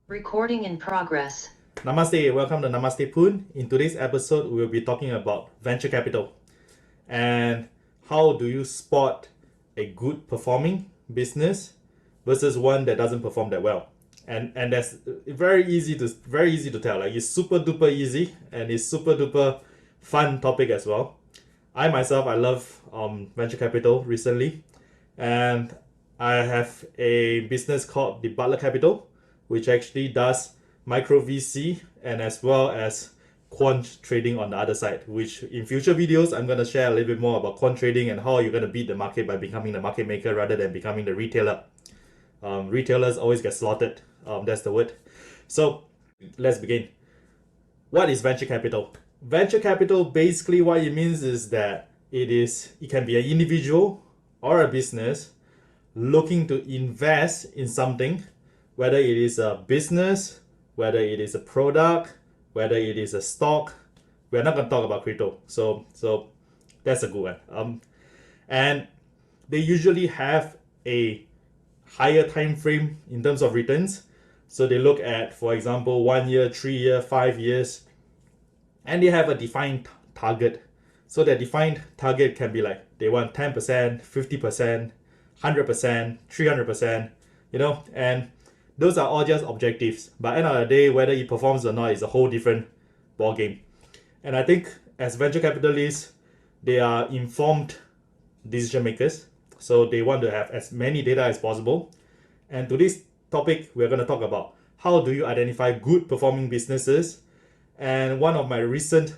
Recording in progress. Namaste, welcome to Namaste Poon. In today's episode, we'll be talking about venture capital and how do you spot a good performing business versus one that doesn't perform that well. And that's very easy to tell. Like it's super duper easy and it's super duper fun topic as well. I love venture capital recently, and I have a business called the Butler Capital, which actually does micro VC and as well as quant trading on the other side. Which in future videos I'm gonna share a little bit more about quant trading and how you're gonna beat the market by becoming the market maker rather than becoming the retailer. Retailers always get slaughtered. That's the word. So let's begin. What is venture capital? Venture capital basically what it means is that it can be an individual or a business looking to invest in something, whether it is a business, whether it is a product, whether it is a stock. We're not going to talk about crypto, so that's a good one. And they usually have a higher time frame in terms of returns. So they look at, for example, 1 year, 3 year, 5 years, and they have a defined target. So that defined target can be like they want 10%, 50%, 100%, 300%, and those are all just objectives. But end of the day, whether it performs or not is a whole different ball game. And I think as venture capitalists, they are informed decision makers, so they want to have as many data as possible. And to this topic, we're going to talk about how do you identify good performing businesses. And one of my recent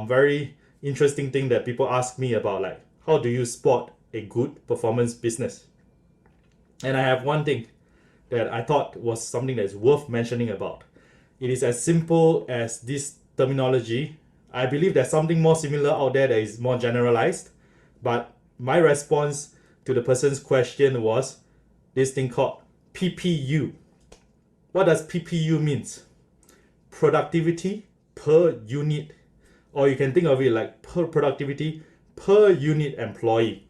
very interesting thing that people ask me about, like, how do you spot a good performance business? And I have one thing that I thought was something that's worth mentioning about. It is as simple as this terminology. I believe there's something more similar out there that is more generalized, but my response to the person's question was this thing called PPU. What does PPU means? Productivity per unit, or you can think of it like per productivity per unit employee.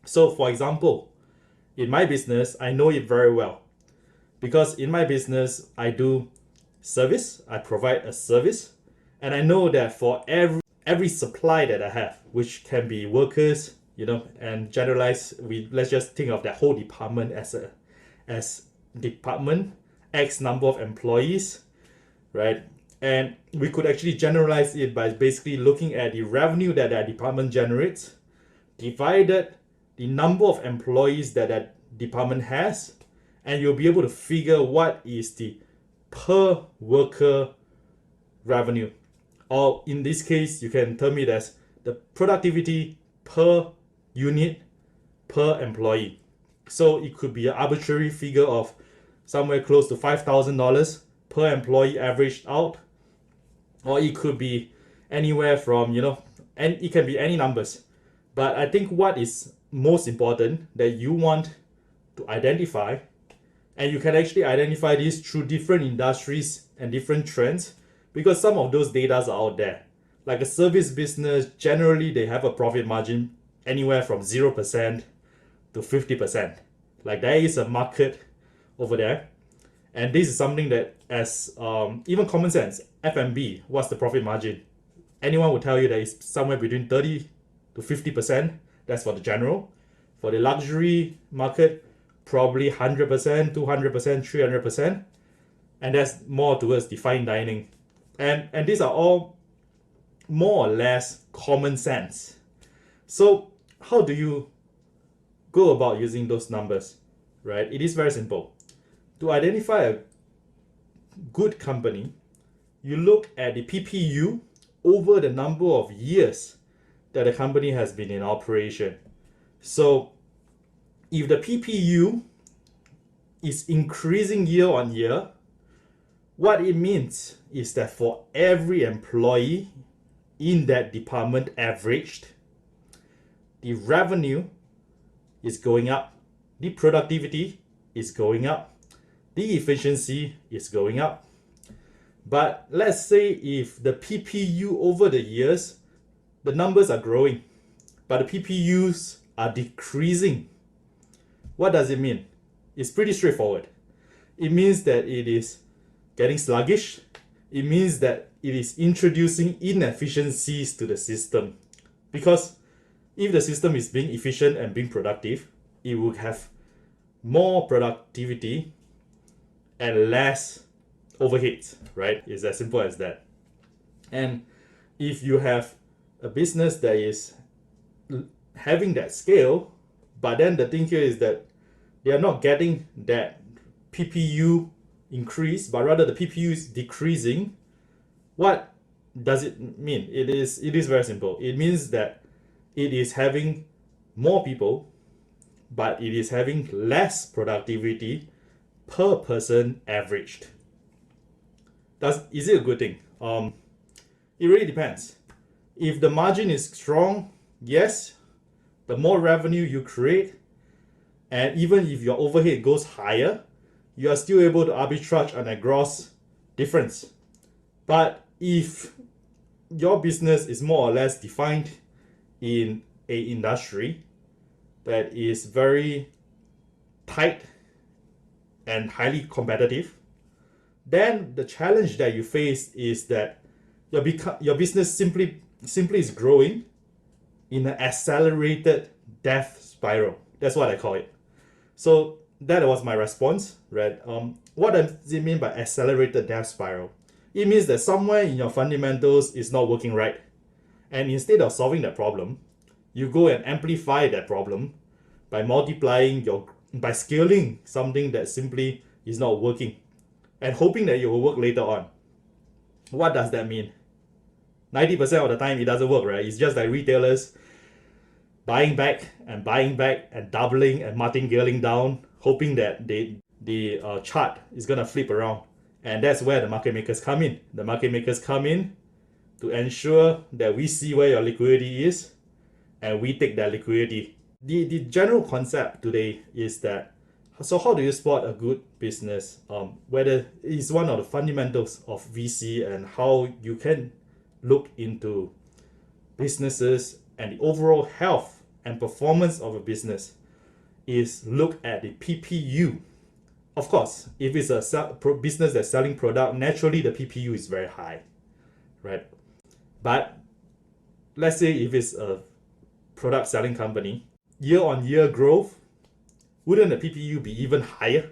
So for example, in my business, I know it very well because in my business, I do service, I provide a service, and I know that for every supply that I have, which can be workers, and generalize, let's just think of that whole department as department X number of employees, right? And we could actually generalize it by basically looking at the revenue that that department generates divided the number of employees that that department has, and you'll be able to figure what is the per worker revenue. Or in this case, you can term it as the productivity per unit per employee. So it could be an arbitrary figure of somewhere close to $5,000 per employee averaged out, or it could be anywhere from, and it can be any numbers. But I think what is most important that you want to identify, and you can actually identify this through different industries and different trends, because some of those data are out there. Like a service business, generally they have a profit margin anywhere from 0% to 50%. Like there is a market over there. And this is something that, as even common sense, F&B, what's the profit margin? Anyone will tell you that it's somewhere between 30 to 50%. That's for the general. For the luxury market, probably 100%, 200%, 300%. And that's more towards the fine dining. And these are all more or less common sense. So how do you go about using those numbers, right? It is very simple. To identify a good company, you look at the PPU over the number of years that the company has been in operation. So if the PPU is increasing year on year, what it means is that for every employee in that department averaged, the revenue is going up, the productivity is going up, the efficiency is going up. But let's say if the PPU over the years, the numbers are growing, but the PPUs are decreasing. What does it mean? It's pretty straightforward. it means that it is getting sluggish. It means that it is introducing inefficiencies to the system. Because if the system is being efficient and being productive, it will have more productivity and less overheads, right? It's as simple as that. And if you have a business that is having that scale, but then the thing here is that they are not getting that PPU increase, but rather the PPU is decreasing, what does it mean? It is very simple. It means that it is having more people, but it is having less productivity per person averaged. Is it a good thing? It really depends. If the margin is strong, yes, the more revenue you create, and even if your overhead goes higher, you are still able to arbitrage on a gross difference. But if your business is more or less defined in a industry that is very tight and highly competitive, then the challenge that you face is that your business simply is growing in an accelerated death spiral. That's what I call it. So that was my response, right? What does it mean by accelerated death spiral? It means that somewhere in your fundamentals is not working right. And instead of solving that problem, you go and amplify that problem by by scaling something that simply is not working and hoping that it will work later on. What does that mean? 90% of the time it doesn't work, right? It's just like retailers buying back and doubling and martingale down, hoping that the chart is gonna flip around. And that's where the market makers come in. The market makers come in to ensure that we see where your liquidity is and we take that liquidity. The general concept today is that, so how do you spot a good business? Whether it's one of the fundamentals of VC and how you can look into businesses and the overall health and performance of a business is look at the PPU. Of course, if it's a business that's selling product, naturally the PPU is very high, right? But let's say if it's a product selling company, year-on-year growth, wouldn't the PPU be even higher?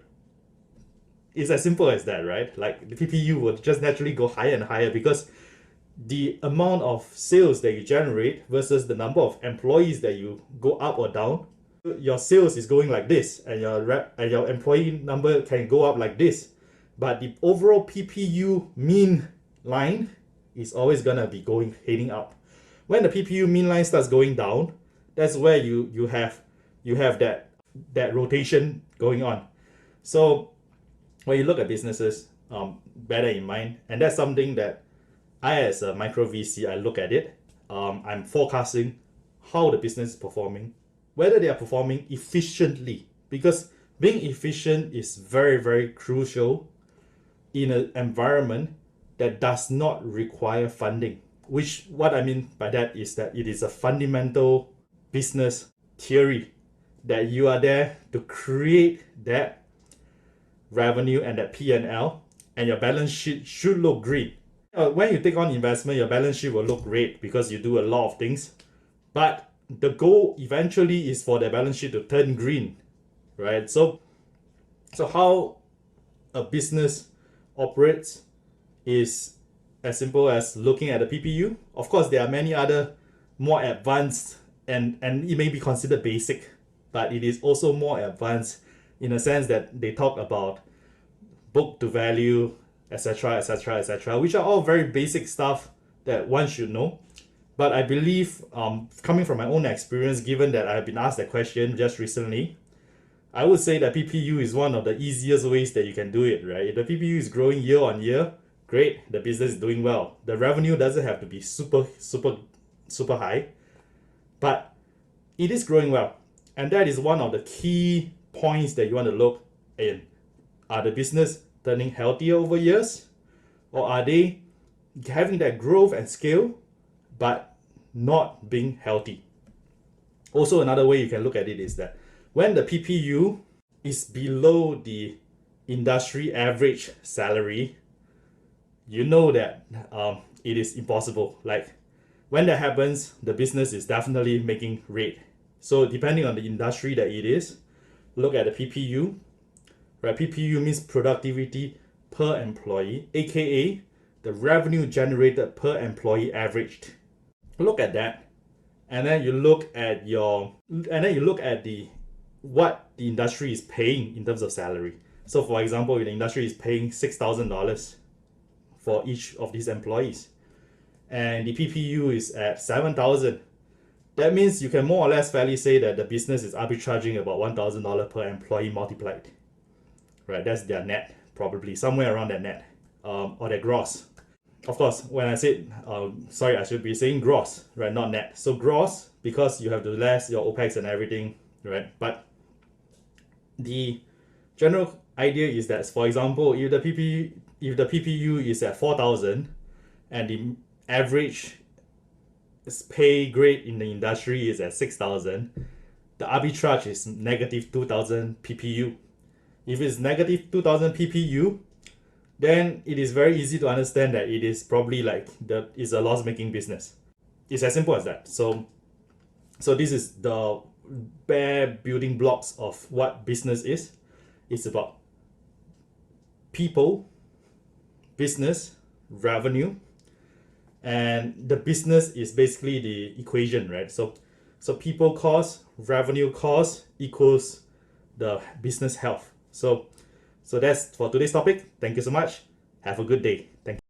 It's as simple as that, right? Like the PPU will just naturally go higher and higher because the amount of sales that you generate versus the number of employees that you go up or down, your sales is going like this and your employee number can go up like this, but the overall PPU mean line is always gonna be heading up. When the PPU mean line starts going down, that's where you have that rotation going on. So when you look at businesses, bear that in mind, and that's something that I, as a micro VC, I look at it. I'm forecasting how the business is performing, whether they are performing efficiently, because being efficient is very, very crucial in an environment that does not require funding. Which, what I mean by that is that it is a fundamental business theory that you are there to create that revenue and that P&L, and your balance sheet should look green. When you take on investment, your balance sheet will look great because you do a lot of things, but the goal eventually is for the balance sheet to turn green, right? So how a business operates is as simple as looking at the PPU. Of course, there are many other more advanced and it may be considered basic, but it is also more advanced in a sense that they talk about book to value, etc., which are all very basic stuff that one should know. But I believe, coming from my own experience, given that I've been asked that question just recently, I would say that PPU is one of the easiest ways that you can do it, right? If the PPU is growing year on year, great, the business is doing well. The revenue doesn't have to be super high, but it is growing well. And that is one of the key points that you want to look in. Are the business turning healthier over years? Or are they having that growth and scale, but not being healthy? Also, another way you can look at it is that when the PPU is below the industry average salary, you know that it is impossible. Like when that happens, the business is definitely making red. So depending on the industry that it is, look at the PPU, right? PPU means productivity per employee, aka the revenue generated per employee averaged. Look at that, and then you look at the what the industry is paying in terms of salary. So for example, if the industry is paying $6,000 for each of these employees, and the PPU is at 7,000, that means you can more or less fairly say that the business is arbitraging about $1,000 per employee multiplied. Right, that's their net, probably somewhere around that net, or their gross. Of course, when I said, sorry, I should be saying gross, right, not net. So gross, because you have to less your OPEX and everything, right? But the general idea is that, for example, if the PPU is at 4,000 and the average pay grade in the industry is at 6,000, the arbitrage is negative 2,000 PPU. If it's negative 2,000 PPU, then it is very easy to understand that it is probably it's a loss-making business. It's as simple as that. So this is the bare building blocks of what business is. It's about people, business, revenue, and the business is basically the equation, right? So people cost, revenue cost equals the business health. So that's for today's topic. Thank you so much. Have a good day. Thank you.